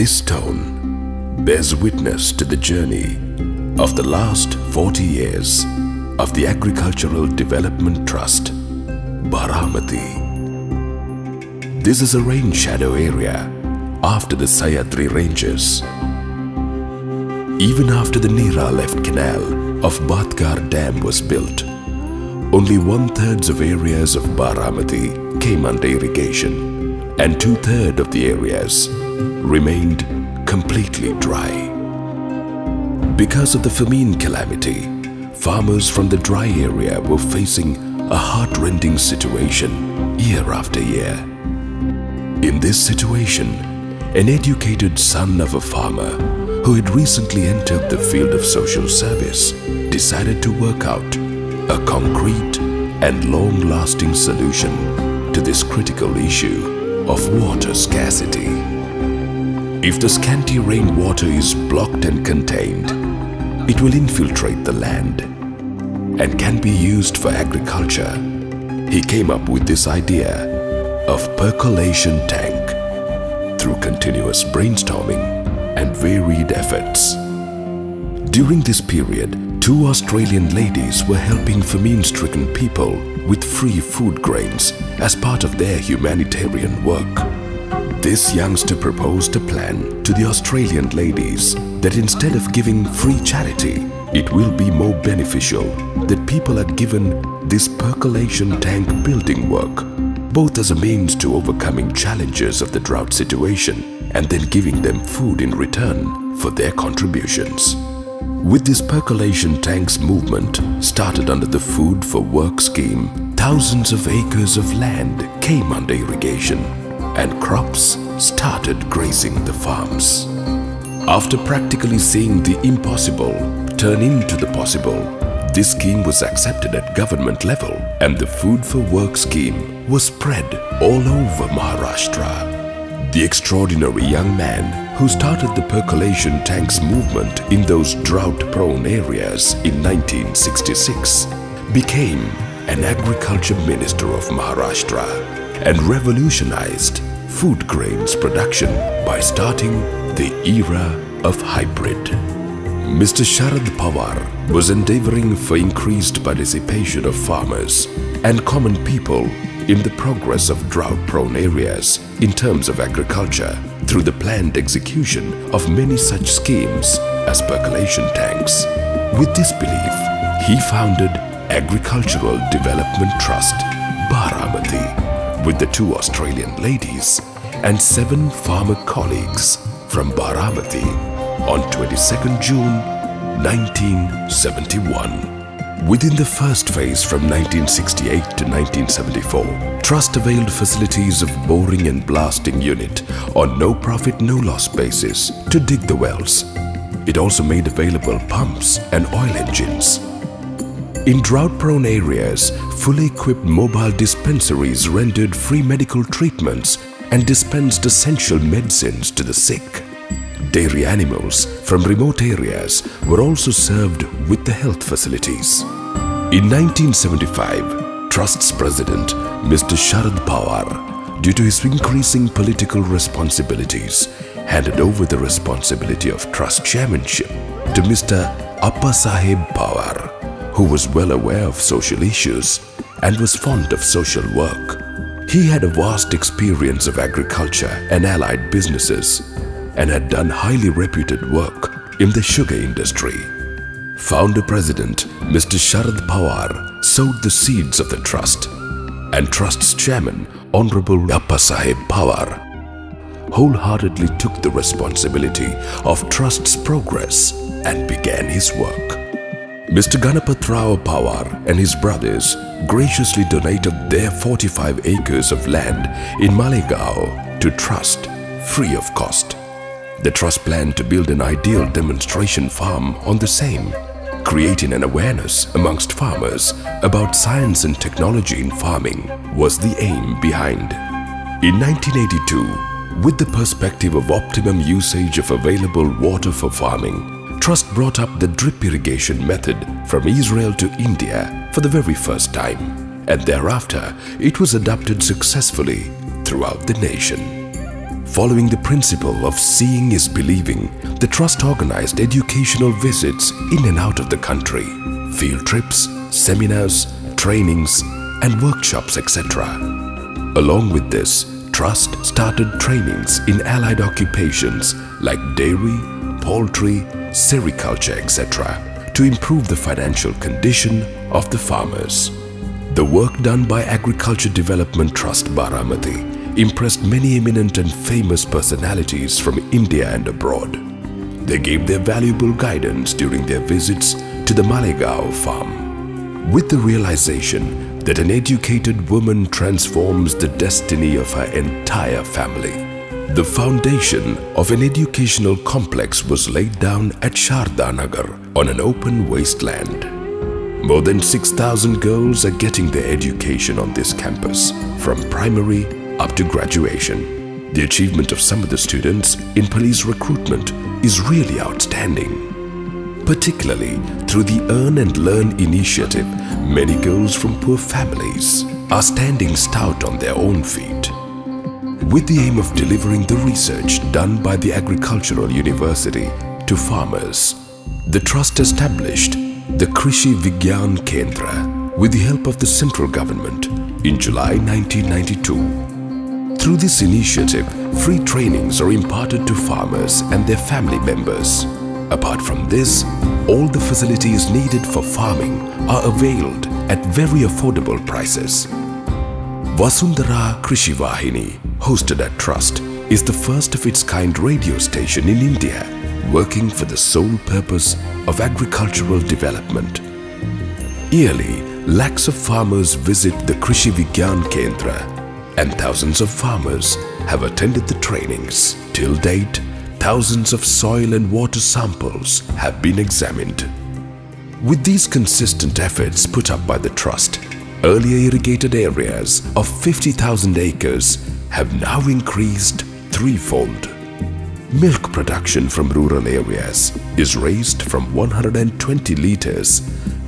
This stone bears witness to the journey of the last 40 years of the Agricultural Development Trust, Baramati. This is a rain shadow area after the Sahyadri Ranges. Even after the Neera left canal of Batkar Dam was built, only 1/3 of areas of Baramati came under irrigation and 2/3 of the areas remained completely dry. Because of the famine calamity, farmers from the dry area were facing a heart-rending situation year after year. In this situation, an educated son of a farmer who had recently entered the field of social service decided to work out a concrete and long-lasting solution to this critical issue of water scarcity. If the scanty rainwater is blocked and contained, it will infiltrate the land and can be used for agriculture. He came up with this idea of percolation tank through continuous brainstorming and varied efforts. During this period, 2 Australian ladies were helping famine-stricken people with free food grains as part of their humanitarian work. This youngster proposed a plan to the Australian ladies that instead of giving free charity, it will be more beneficial that people are given this percolation tank building work, both as a means to overcoming challenges of the drought situation and then giving them food in return for their contributions. With this percolation tanks movement started under the Food for Work scheme, thousands of acres of land came under irrigation and crops started grazing the farms. After practically seeing the impossible turn into the possible, this scheme was accepted at government level and the Food for Work scheme was spread all over Maharashtra. The extraordinary young man who started the percolation tanks movement in those drought-prone areas in 1966 became an agriculture minister of Maharashtra and revolutionized food grains production by starting the era of hybrid. Mr. Sharad Pawar was endeavoring for increased participation of farmers and common people in the progress of drought-prone areas in terms of agriculture through the planned execution of many such schemes as percolation tanks. With this belief, he founded Agricultural Development Trust, Baramati, with the 2 Australian ladies and 7 farmer colleagues from Baramati on 22nd June 1971. Within the first phase from 1968 to 1974, Trust availed facilities of boring and blasting unit on no-profit, no-loss basis to dig the wells. It also made available pumps and oil engines. In drought-prone areas, fully equipped mobile dispensaries rendered free medical treatments and dispensed essential medicines to the sick. Dairy animals from remote areas were also served with the health facilities. In 1975, Trust's president, Mr. Sharad Pawar, due to his increasing political responsibilities, handed over the responsibility of Trust chairmanship to Mr. Appasaheb Pawar, who was well aware of social issues and was fond of social work. He had a vast experience of agriculture and allied businesses and had done highly reputed work in the sugar industry. Founder President Mr. Sharad Pawar sowed the seeds of the Trust, and Trust's chairman Honorable Appasaheb Pawar wholeheartedly took the responsibility of Trust's progress and began his work. Mr. Ganapat Rao Pawar and his brothers graciously donated their 45 acres of land in Malegaon to Trust free of cost. The Trust planned to build an ideal demonstration farm on the same, creating an awareness amongst farmers about science and technology in farming was the aim behind. In 1982, with the perspective of optimum usage of available water for farming, Trust brought up the drip irrigation method from Israel to India for the very first time, and thereafter it was adopted successfully throughout the nation. Following the principle of seeing is believing, the Trust organized educational visits in and out of the country, field trips, seminars, trainings, and workshops, etc. Along with this, Trust started trainings in allied occupations like dairy, poultry, sericulture, etc. to improve the financial condition of the farmers. The work done by Agriculture Development Trust Baramati impressed many eminent and famous personalities from India and abroad. They gave their valuable guidance during their visits to the Malegaon farm. With the realization that an educated woman transforms the destiny of her entire family, the foundation of an educational complex was laid down at Sharda Nagar on an open wasteland. More than 6,000 girls are getting their education on this campus, from primary up to graduation. The achievement of some of the students in police recruitment is really outstanding. Particularly through the Earn and Learn initiative, many girls from poor families are standing stout on their own feet. With the aim of delivering the research done by the Agricultural University to farmers, the Trust established the Krishi Vigyan Kendra with the help of the central government in July 1992. Through this initiative, free trainings are imparted to farmers and their family members. Apart from this, all the facilities needed for farming are availed at very affordable prices. Vasundhara Krishi Vahini, hosted at Trust, is the first of its kind radio station in India, working for the sole purpose of agricultural development. Yearly, lakhs of farmers visit the Krishi Vigyan Kendra, and thousands of farmers have attended the trainings. Till date, thousands of soil and water samples have been examined. With these consistent efforts put up by the Trust, earlier irrigated areas of 50,000 acres have now increased threefold. Milk production from rural areas is raised from 120 litres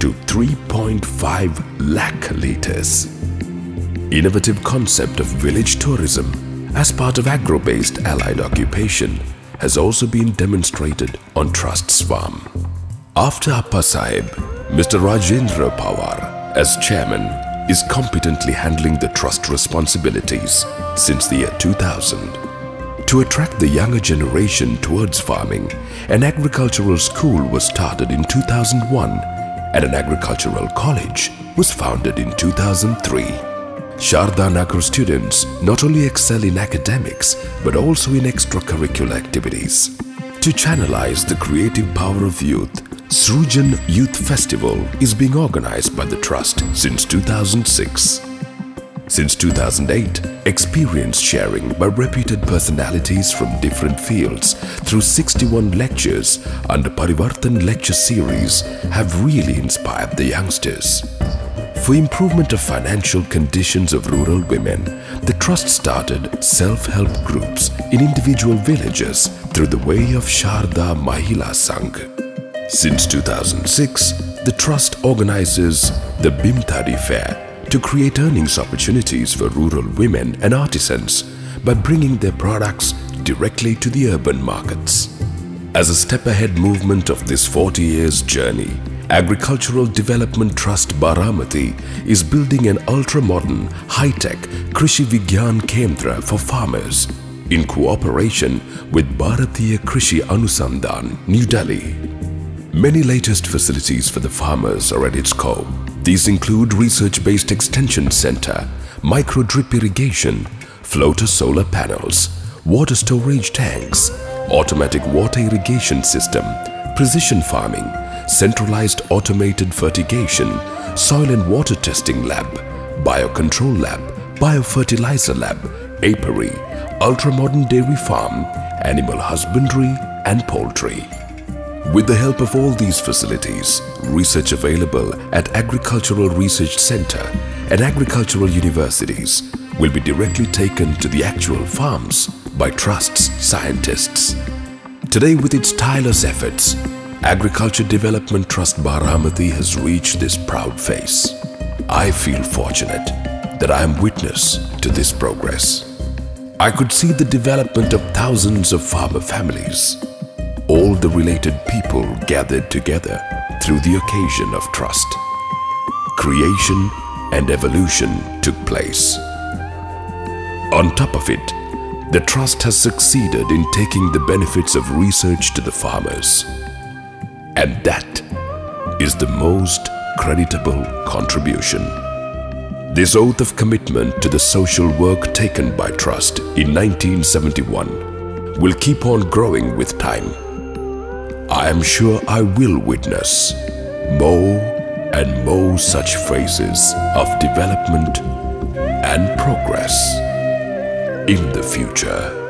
to 3.5 lakh litres. Innovative concept of village tourism as part of agro-based allied occupation has also been demonstrated on Trust's farm. After Appa Sahib, Mr. Rajendra Pawar, as chairman, is competently handling the Trust responsibilities since the year 2000. To attract the younger generation towards farming, an agricultural school was started in 2001 and an agricultural college was founded in 2003. Sharda Nagar students not only excel in academics but also in extracurricular activities. To channelize the creative power of youth, Srujan Youth Festival is being organized by the Trust since 2006. Since 2008, experience sharing by reputed personalities from different fields through 61 lectures under Parivartan lecture series have really inspired the youngsters. For improvement of financial conditions of rural women, the Trust started self-help groups in individual villages through the way of Sharda Mahila Sangh. Since 2006, the Trust organizes the Bimtari Fair to create earnings opportunities for rural women and artisans by bringing their products directly to the urban markets. As a step-ahead movement of this 40 years journey, Agricultural Development Trust Baramati is building an ultra-modern, high-tech Krishi Vigyan Kendra for farmers in cooperation with Bharatiya Krishi Anusandhan, New Delhi. Many latest facilities for the farmers are at its core. These include research-based extension center, micro-drip irrigation, floater solar panels, water storage tanks, automatic water irrigation system, precision farming, centralized automated fertigation, soil and water testing lab, biocontrol lab, biofertilizer lab, apiary, ultra-modern dairy farm, animal husbandry and poultry. With the help of all these facilities, research available at Agricultural Research Center and agricultural universities will be directly taken to the actual farms by Trust's scientists. Today, with its tireless efforts, Agriculture Development Trust Baramati has reached this proud phase. I feel fortunate that I am witness to this progress. I could see the development of thousands of farmer families. All the related people gathered together through the occasion of trust. Creation and evolution took place. On top of it, the trust has succeeded in taking the benefits of research to the farmers. And that is the most creditable contribution. This oath of commitment to the social work taken by Trust in 1971 will keep on growing with time. I am sure I will witness more and more such phases of development and progress in the future.